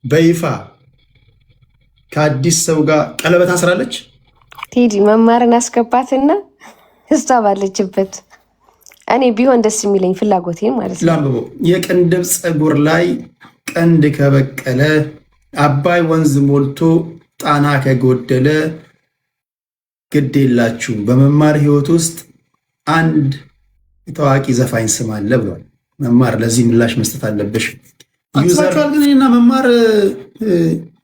በይፋ ከአዲስ ሰው ጋር ቀለበት አስራለች። ቴዲ መማርን አስገባትና እሷ ባለችበት እኔ ቢሆን ደስ የሚለኝ ፍላጎቴን ማለት ነው። ላምቦ የቅንድብ ፀጉር ላይ ቀንድ ከበቀለ አባይ ወንዝ ሞልቶ ጣና ከጎደለ ግድ የላችሁም በመማር ህይወት ውስጥ አንድ ታዋቂ ዘፋኝ ስም አለ ብሏል። መማር ለዚህ ምላሽ መስጠት አለብሽ። ዩዘርካል ግን እና መማር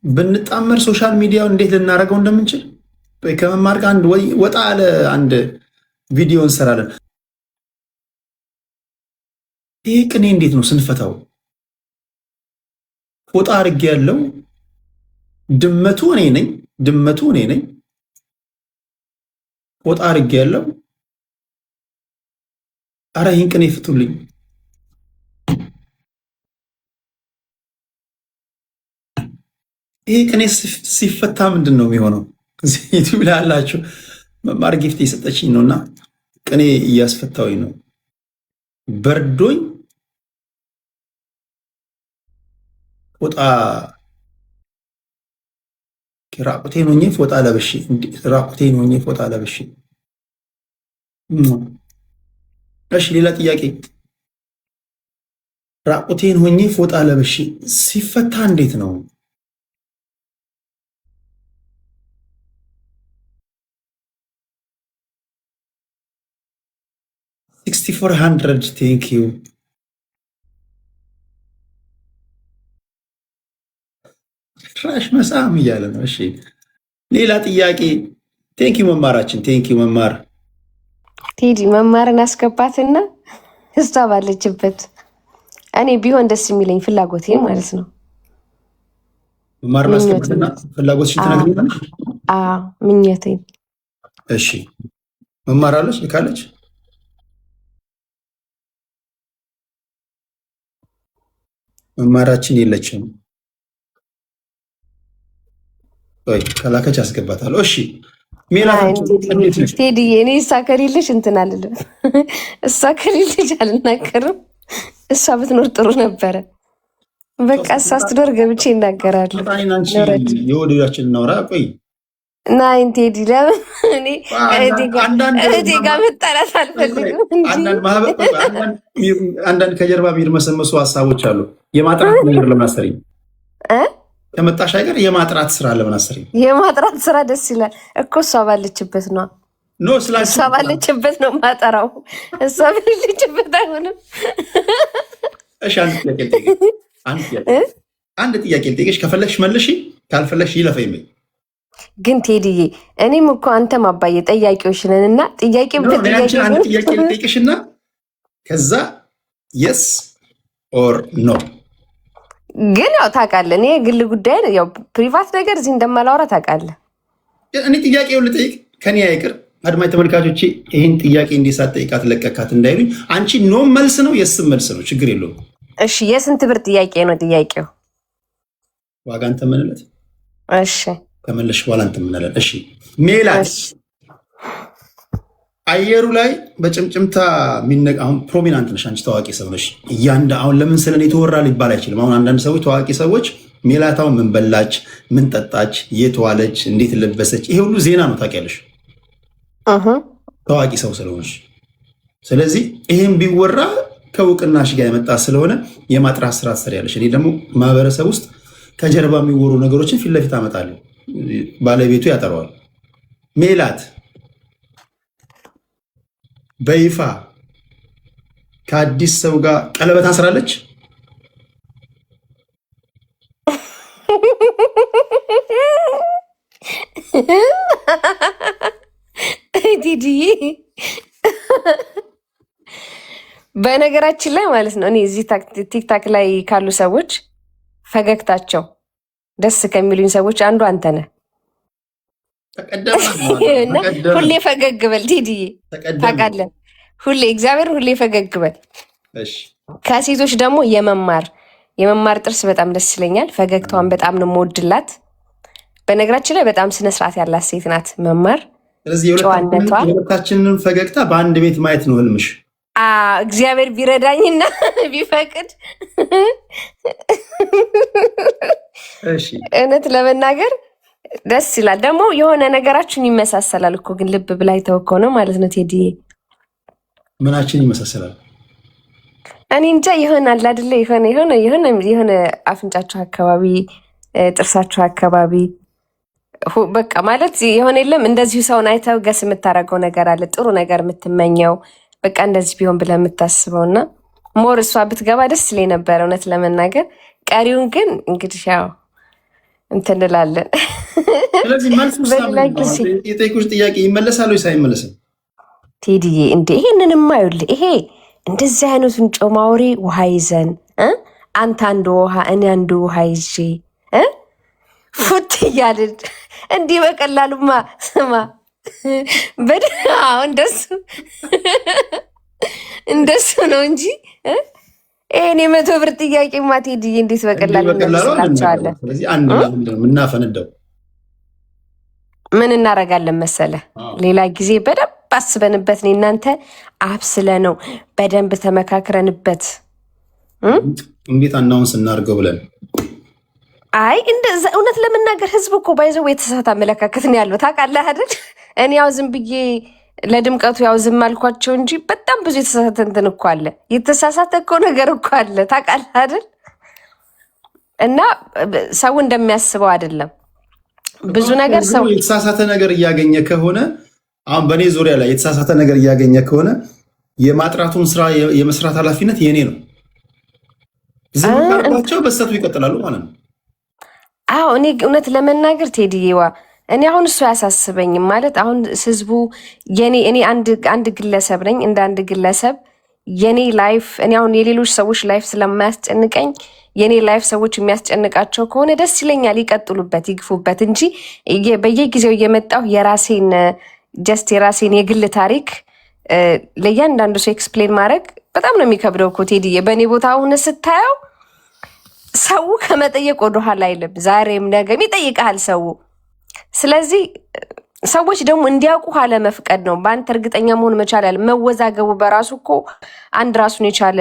ብንጣመር ሶሻል ሚዲያው እንዴት ልናደርገው እንደምንችል ከመማር ጋር አንድ ወጣ ያለ አንድ ቪዲዮ እንሰራለን። ይህ ቅኔ እንዴት ነው ስንፈታው? ፎጣ አድርጌ ያለው ድመቱ እኔ ነኝ። ፎጣ አድርጌ ያለው አረ ይህን ቅኔ ፍቱልኝ። ይህ ቅኔ ሲፈታ ምንድን ነው የሚሆነው? ዩቲዩብ ላይ ያላችሁ መማር ጊፍት የሰጠችኝ ነውና ቅኔ እያስፈታውኝ ነው። በርዶኝ ፎጣ ራቁቴን ሆኜ ፎጣ ለብሼ እሺ ሌላ ጥያቄ። ራቁቴን ሆኜ ፎጣ ለብሼ ሲፈታ እንዴት ነው? $6400 ቴንክ ዩ። ትራሽ መሳም እያለ ነው። እሺ ሌላ ጥያቄ። ቴንክ ዩ መማራችን፣ ቴንክ ዩ መማር። ቴዲ መማርን አስገባትና እሷ ባለችበት እኔ ቢሆን ደስ የሚለኝ ፍላጎቴን ማለት ነው። መማርን አስገባትና ፍላጎትሽን ትነግሪኛለሽ? ምኞቴን። እሺ መማራለች ልካለች። መማራችን የለችም። ከላከች አስገባታለሁ። እሺ ቴዲ እኔ እሷ ከሌለሽ እንትን አልልም። እሷ ከሌለሽ አልናገርም። እሷ ብትኖር ጥሩ ነበረ። በቃ እሷ ስትኖር ገብቼ ይናገራሉ። የወደዳችን እናውራ። ቆይ ናይን ቴዲ ለምን እኔ እህቴ ጋር መጣላት አልፈልግም። አንዳንድ ከጀርባ የሚርመሰመሱ ሀሳቦች አሉ። የማጥራት ነገር ለምን አሰሪኝ? ከመጣሽ አይቀር የማጥራት ስራ ለምን አሰሪኝ? የማጥራት ስራ ደስ ይላል እኮ። እሷ ባለችበት ነው። እሷ ባለችበት ነው ማጠራው። እሷ ባለችበት አይሆንም። እሺ አንድ ጥያቄ ልጠይቅሽ። ከፈለግሽ መልሽ፣ ካልፈለግሽ ይለፈኝ። ግን ቴዲዬ እኔም እኮ አንተም አባዬ ጠያቂዎች ነን እና ጥያቄ አንድ ጥያቄ ልጠይቅሽና ከዛ የስ ኦር ኖ። ግን ያው ታውቃለህ እኔ የግል ጉዳይ ያው ፕሪቫት ነገር እዚህ እንደማላወራ ታውቃለህ። እኔ ጥያቄውን ልጠይቅ ከኔ አይቅር። አድማጭ ተመልካቾቼ ይህን ጥያቄ እንዲሳት ጠይቃት ለቀካት እንዳይሉኝ። አንቺ ኖ መልስ ነው የስም መልስ ነው፣ ችግር የለውም። እሺ የስንት ብር ጥያቄ ነው ጥያቄው? ዋጋን ተመንለት። እሺ ከመለሽ በኋላ እንትን ምናለን። እሺ ሜላት አየሩ ላይ በጭምጭምታ የሚነቅ አሁን ፕሮሚናንት ነሽ አንቺ፣ ታዋቂ ሰው ነሽ። አሁን ለምን ስለኔ ተወራ ሊባል አይችልም። አሁን አንዳንድ ሰዎች ታዋቂ ሰዎች ሜላታው ምን በላች፣ ምን ጠጣች፣ የት ዋለች፣ እንዴት ለበሰች፣ ይሄ ሁሉ ዜና ነው ታውቂያለሽ፣ ታዋቂ ሰው ስለሆነሽ። ስለዚህ ይሄን ቢወራ ከእውቅናሽ ጋር የመጣ ስለሆነ የማጥራት ስራ ትሰሪያለሽ። እኔ ደግሞ ማህበረሰብ ውስጥ ከጀርባ የሚወሩ ነገሮችን ፊት ለፊት አመጣለሁ። ባለቤቱ ያጠረዋል። ሜላት በይፋ ከአዲስ ሰው ጋር ቀለበት አስራለች። ዲዲዬ በነገራችን ላይ ማለት ነው እኔ እዚህ ቲክታክ ላይ ካሉ ሰዎች ፈገግታቸው ደስ ከሚሉኝ ሰዎች አንዱ አንተ ነህ። ሁሌ ፈገግ በል ቴዲዬ፣ ታውቃለህ። ሁሌ እግዚአብሔር ሁሌ ፈገግ በል። ከሴቶች ደግሞ የመማር ጥርስ በጣም ደስ ይለኛል። ፈገግታዋን በጣም ነው የምወድላት። በነገራችን ላይ በጣም ስነስርዓት ያላት ሴት ናት መማር። ጨዋነቷ፣ የሁለታችንን ፈገግታ በአንድ ቤት ማየት ነው ህልምሽ? እግዚአብሔር ቢረዳኝና ቢፈቅድ እውነት ለመናገር ደስ ይላል። ደግሞ የሆነ ነገራችን ይመሳሰላል እኮ ግን ልብ ብላ አይተወው ነው ማለት ነው ቴዲዬ። ምናችን ይመሳሰላል? እኔ እንጃ ይሆናል አይደለ? የሆነ አፍንጫቸው አካባቢ፣ ጥርሳቸው አካባቢ በቃ ማለት የሆነ የለም እንደዚሁ ሰውን አይተው ገስ የምታደርገው ነገር አለ፣ ጥሩ ነገር የምትመኘው በቃ እንደዚህ ቢሆን ብለህ የምታስበው እና ሞር እሷ ብትገባ ደስ ይለኝ ነበረ እውነት ለመናገር። ቀሪውን ግን እንግዲህ ያው እንትን እንላለን። ስለዚህ የጠየቁሽ ጥያቄ ይመለሳል ወይስ አይመለስም? ቴዲዬ እንደ ይሄንንማ ይኸውልህ ይሄ እንደዚህ አይነቱን ጮማውሬ ውሃ ይዘን አንተ አንዱ ውሃ እኔ አንዱ ውሃ ይዤ ፉት እያልን እንዲህ በቀላሉማ ስማ እንደሱ ነው እንጂ ይሄን የ100 ብር ጥያቄ ቴዲዬ እንዴት በቀላሉ እንመልስላቸዋለን? ስለዚህ አንድ ምናፈነደው ምን እናደርጋለን መሰለ፣ ሌላ ጊዜ በደንብ አስበንበት ነው እናንተ አብስለ ነው በደንብ ተመካክረንበት እንዴት አናውንስ እናድርገው ብለን። አይ እንደዛ እውነት ለመናገር ህዝብ እኮ ባይዘው የተሳሳተ አመለካከት ነው ያለው ታውቃለህ አይደል? እኔ ያው ዝም ብዬ ለድምቀቱ ያው ዝም አልኳቸው እንጂ በጣም ብዙ የተሳሳተ እንትን እኮ አለ፣ የተሳሳተ እኮ ነገር እኮ አለ ታውቃለህ አይደል? እና ሰው እንደሚያስበው አይደለም ብዙ ነገር ሰው የተሳሳተ ነገር እያገኘ ከሆነ አሁን በእኔ ዙሪያ ላይ የተሳሳተ ነገር እያገኘ ከሆነ የማጥራቱን ስራ የመስራት ኃላፊነት የእኔ ነው። ዝም ካልኳቸው በስተቱ ይቀጥላሉ ማለት ነው። አዎ እኔ እውነት ለመናገር ቴዲዬዋ እኔ አሁን እሱ አያሳስበኝም ማለት አሁን ህዝቡ እኔ አንድ ግለሰብ ነኝ። እንደ አንድ ግለሰብ የኔ ላይፍ እኔ አሁን የሌሎች ሰዎች ላይፍ ስለማያስጨንቀኝ የኔ ላይፍ ሰዎች የሚያስጨንቃቸው ከሆነ ደስ ይለኛል፣ ይቀጥሉበት፣ ይግፉበት እንጂ በየጊዜው እየመጣሁ የራሴን የግል ታሪክ ለእያንዳንዱ ሰው ኤክስፕሌን ማድረግ በጣም ነው የሚከብደው እኮ ቴዲዬ። በእኔ ቦታ አሁን ስታየው ሰው ከመጠየቅ ወደኋላ አይልም፣ ዛሬም ነገም ይጠይቀሃል ሰው። ስለዚህ ሰዎች ደግሞ እንዲያውቁ አለመፍቀድ ነው። በአንተ እርግጠኛ መሆን መቻል ያለ መወዛገቡ በራሱ እኮ አንድ ራሱን የቻለ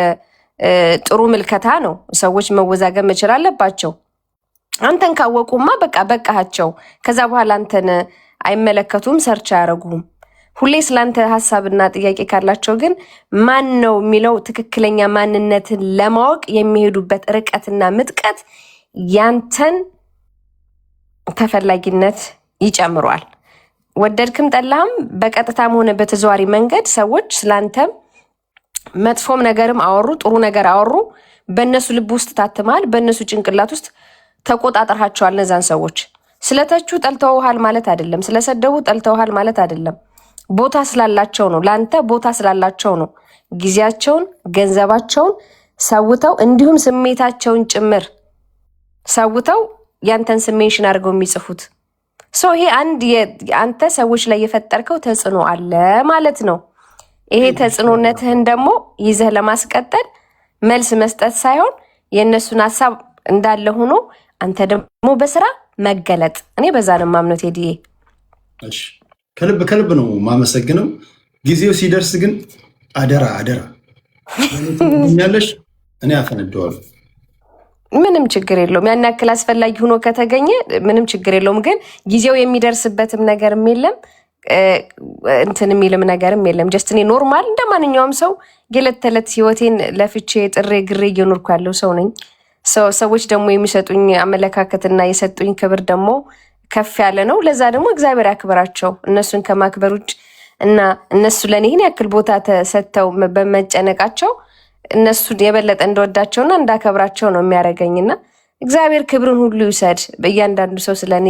ጥሩ ምልከታ ነው። ሰዎች መወዛገብ መቻል አለባቸው። አንተን ካወቁማ በቃሃቸው። ከዛ በኋላ አንተን አይመለከቱም፣ ሰርች አያደርጉም። ሁሌ ስለአንተ ሀሳብና ጥያቄ ካላቸው ግን ማን ነው የሚለው ትክክለኛ ማንነትን ለማወቅ የሚሄዱበት ርቀትና ምጥቀት ያንተን ተፈላጊነት ይጨምሯል። ወደድክም ጠላህም በቀጥታም ሆነ በተዘዋሪ መንገድ ሰዎች ስለአንተም መጥፎም ነገርም አወሩ ጥሩ ነገር አወሩ፣ በእነሱ ልብ ውስጥ ታትመሃል፣ በእነሱ ጭንቅላት ውስጥ ተቆጣጠርሃቸዋል። እነዛን ሰዎች ስለተቹ ጠልተውሃል ማለት አይደለም፣ ስለሰደቡ ጠልተውሃል ማለት አይደለም። ቦታ ስላላቸው ነው፣ ለአንተ ቦታ ስላላቸው ነው። ጊዜያቸውን ገንዘባቸውን ሰውተው እንዲሁም ስሜታቸውን ጭምር ሰውተው ያንተን ስሜንሽን አድርገው የሚጽፉት ሰው ይሄ አንተ ሰዎች ላይ የፈጠርከው ተጽዕኖ አለ ማለት ነው። ይሄ ተጽዕኖነትህን ደግሞ ይዘህ ለማስቀጠል መልስ መስጠት ሳይሆን የእነሱን ሀሳብ እንዳለ ሆኖ አንተ ደግሞ በስራ መገለጥ። እኔ በዛ ነው የማምነው ቴዲዬ። ከልብ ነው ማመሰግነው። ጊዜው ሲደርስ ግን አደራ ያለሽ እኔ አፈነደዋለሁ። ምንም ችግር የለውም። ያን ያክል አስፈላጊ ሆኖ ከተገኘ ምንም ችግር የለውም። ግን ጊዜው የሚደርስበትም ነገርም የለም እንትን የሚልም ነገርም የለም። ጀስት እኔ ኖርማል እንደ ማንኛውም ሰው የዕለት ተዕለት ህይወቴን ለፍቼ ጥሬ ግሬ እየኖርኩ ያለው ሰው ነኝ። ሰዎች ደግሞ የሚሰጡኝ አመለካከትና የሰጡኝ ክብር ደግሞ ከፍ ያለ ነው። ለዛ ደግሞ እግዚአብሔር ያክብራቸው። እነሱን ከማክበር ውጭ እና እነሱ ለእኔ ይህን ያክል ቦታ ተሰጥተው በመጨነቃቸው እነሱን የበለጠ እንደወዳቸውና እንዳከብራቸው ነው የሚያደርገኝና እግዚአብሔር ክብርን ሁሉ ይውሰድ። በእያንዳንዱ ሰው ስለእኔ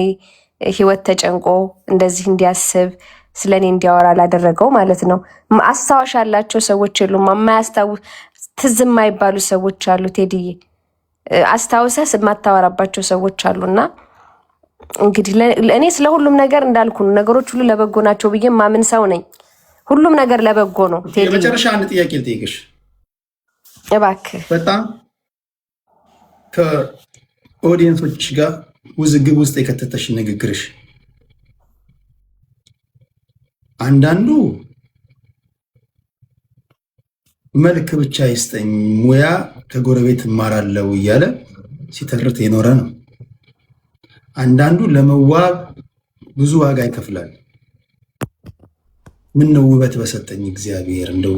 ህይወት ተጨንቆ እንደዚህ እንዲያስብ ስለእኔ እንዲያወራ ላደረገው ማለት ነው። አስታዋሽ ያላቸው ሰዎች የሉም። ትዝ የማይባሉ ሰዎች አሉ ቴዲዬ። አስታውሰህ የማታወራባቸው ሰዎች አሉና እንግዲህ እኔ ስለ ሁሉም ነገር እንዳልኩ ነው፣ ነገሮች ሁሉ ለበጎ ናቸው ብዬ ማምን ሰው ነኝ። ሁሉም ነገር ለበጎ ነው። የመጨረሻ አንድ ጥያቄ ልጠይቅሽ እባክህ። በጣም ከኦዲየንሶች ጋር ውዝግብ ውስጥ የከተተሽ ንግግርሽ፣ አንዳንዱ መልክ ብቻ ይስጠኝ ሙያ ከጎረቤት እማራለሁ እያለ ሲተርት የኖረ ነው። አንዳንዱ ለመዋብ ብዙ ዋጋ ይከፍላል። ምን ነው ውበት በሰጠኝ እግዚአብሔር እንደው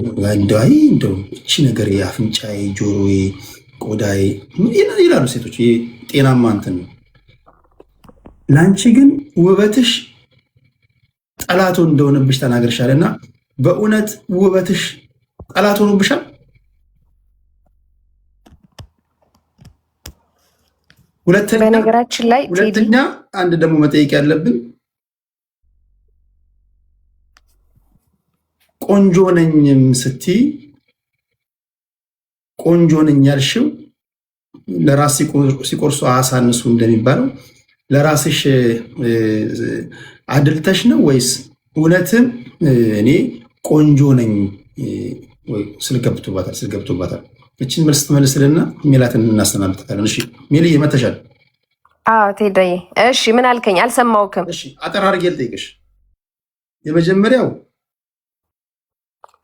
እቺ ነገር የአፍንጫዬ፣ ጆሮዬ፣ ቆዳዬ ይላሉ ሴቶች። ጤናማ እንትን ነው። ለአንቺ ግን ውበትሽ ጠላቶ እንደሆነብሽ ተናገርሻል። እና በእውነት ውበትሽ ጠላት ሆኖብሻል? በነገራችን ላይ ሁለተኛ አንድ ደግሞ መጠየቅ ያለብን ቆንጆ ነኝም ስትይ ቆንጆ ነኝ ያልሽው ለራስ ሲቆርሱ አሳንሱ እንደሚባለው ለራስሽ አድልተሽ ነው ወይስ እውነትም እኔ ቆንጆ ነኝ ወይ? ስልገብቶባታል። እችን መልስ ትመልስልና ሜላትን እናስተናግዳለን። እሺ ሜሊ ይመተሻል። አዎ ቴዳዬ፣ እሺ ምን አልከኝ? አልሰማሁክም። እሺ አጠር አድርጌ ልጠይቅሽ። የመጀመሪያው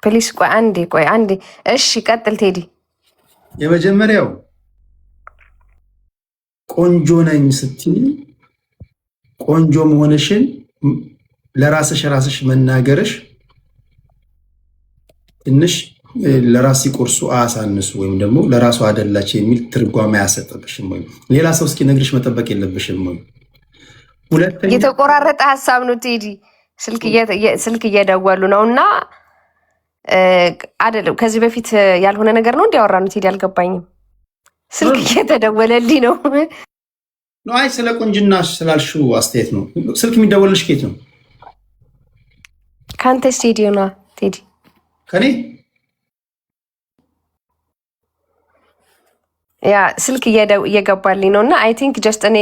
ፕሊስ፣ ቆይ አንዴ። እሺ ቀጥል ቴዲ። የመጀመሪያው ቆንጆ ነኝ ስትይ ቆንጆ መሆንሽን ለራስሽ መናገርሽ ትንሽ ለራስ ሲቆርሱ አሳንሱ ወይም ደግሞ ለራሱ አደላች የሚል ትርጓሜ አያሰጥብሽም ወይ? ሌላ ሰው እስኪነግርሽ መጠበቅ የለብሽም ወይ? ሁለተኛ የተቆራረጠ ሀሳብ ነው ቴዲ። ስልክ እየደወሉ ነው እና አይደለም ከዚህ በፊት ያልሆነ ነገር ነው እንዲያወራ ነው ቴዲ። አልገባኝም። ስልክ እየተደወለልኝ ነው። አይ ስለ ቁንጅና ስላልሽው አስተያየት ነው። ስልክ የሚደወልልሽ ከየት ነው? ከአንተ ስቱዲዮ ነው ቴዲ። ከኔ ያ ስልክ እየገባልኝ ነው እና አይ ቲንክ ጀስት እኔ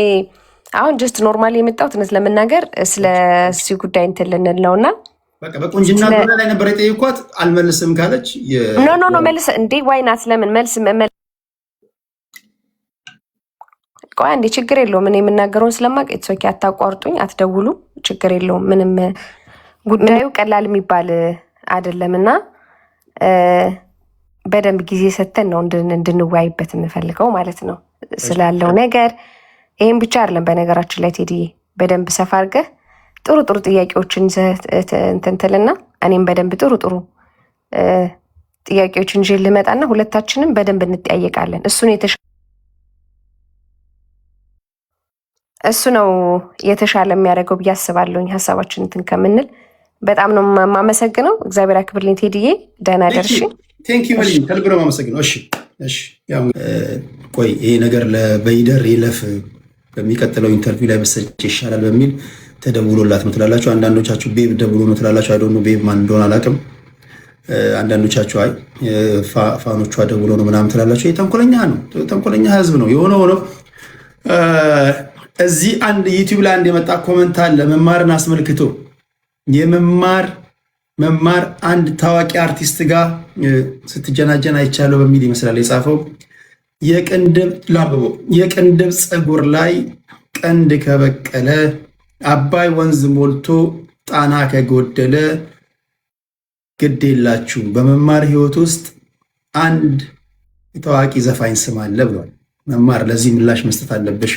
አሁን ጀስት ኖርማሊ የመጣሁት እውነት ለመናገር ስለ እሱ ጉዳይ እንትን ልንል ነው እና በቃ በቁንጅና ላይ ነበር የጠየኳት። አልመልስም ካለች ኖ መልስ እንዴ ዋይናት ለምን መልስ ቆይ አንዴ ችግር የለውም። እኔ የምናገረውን ስለማቅ ኦኬ፣ አታቋርጡኝ፣ አትደውሉ፣ ችግር የለውም። ምንም ጉዳዩ ቀላል የሚባል አይደለም እና በደንብ ጊዜ ሰተን ነው እንድንወያይበት የምፈልገው ማለት ነው ስላለው ነገር። ይህም ብቻ አይደለም በነገራችን ላይ ቴዲዬ፣ በደንብ ሰፋ አድርገህ ጥሩ ጥያቄዎችን እንትን ትልና እኔም በደንብ ጥሩ ጥያቄዎችን ይዤ ልመጣና ሁለታችንም በደንብ እንጠያየቃለን። እሱ ነው የተሻለ የሚያደርገው ብዬ አስባለሁኝ። ሀሳባችን እንትን ከምንል በጣም ነው የማመሰግነው። እግዚአብሔር አክብርልኝ ቴዲዬ፣ ደህና ደርሽ። ቴንክ ዩ መልኝ፣ ከልብ ነው የማመሰግነው። እሺ ቆይ ይሄ ነገር በይደር ይለፍ በሚቀጥለው ኢንተርቪው ላይ በሰጭ ይሻላል በሚል ተደውሎላት ነው ትላላችሁ። አንዳንዶቻችሁ ቤብ ደውሎ ነው ትላላችሁ። አይዶኑ ቤብ ማን እንደሆነ አላውቅም። አንዳንዶቻችሁ አይ ፋኖቿ ደውሎ ነው ምናምን ትላላችሁ። ይሄ ተንኮለኛ ህዝብ ነው የሆነ ሆኖ እዚህ አንድ ዩቲዩብ ላይ አንድ የመጣ ኮመንት አለ መማርን አስመልክቶ መማር አንድ ታዋቂ አርቲስት ጋር ስትጀናጀን አይቻለው በሚል ይመስላል የጻፈው። የቅንድብ ፀጉር ላይ ቀንድ ከበቀለ አባይ ወንዝ ሞልቶ ጣና ከጎደለ ግድ የላችሁም በመማር ህይወት ውስጥ አንድ ታዋቂ ዘፋኝ ስም አለ ብሏል። መማር ለዚህ ምላሽ መስጠት አለብሽ።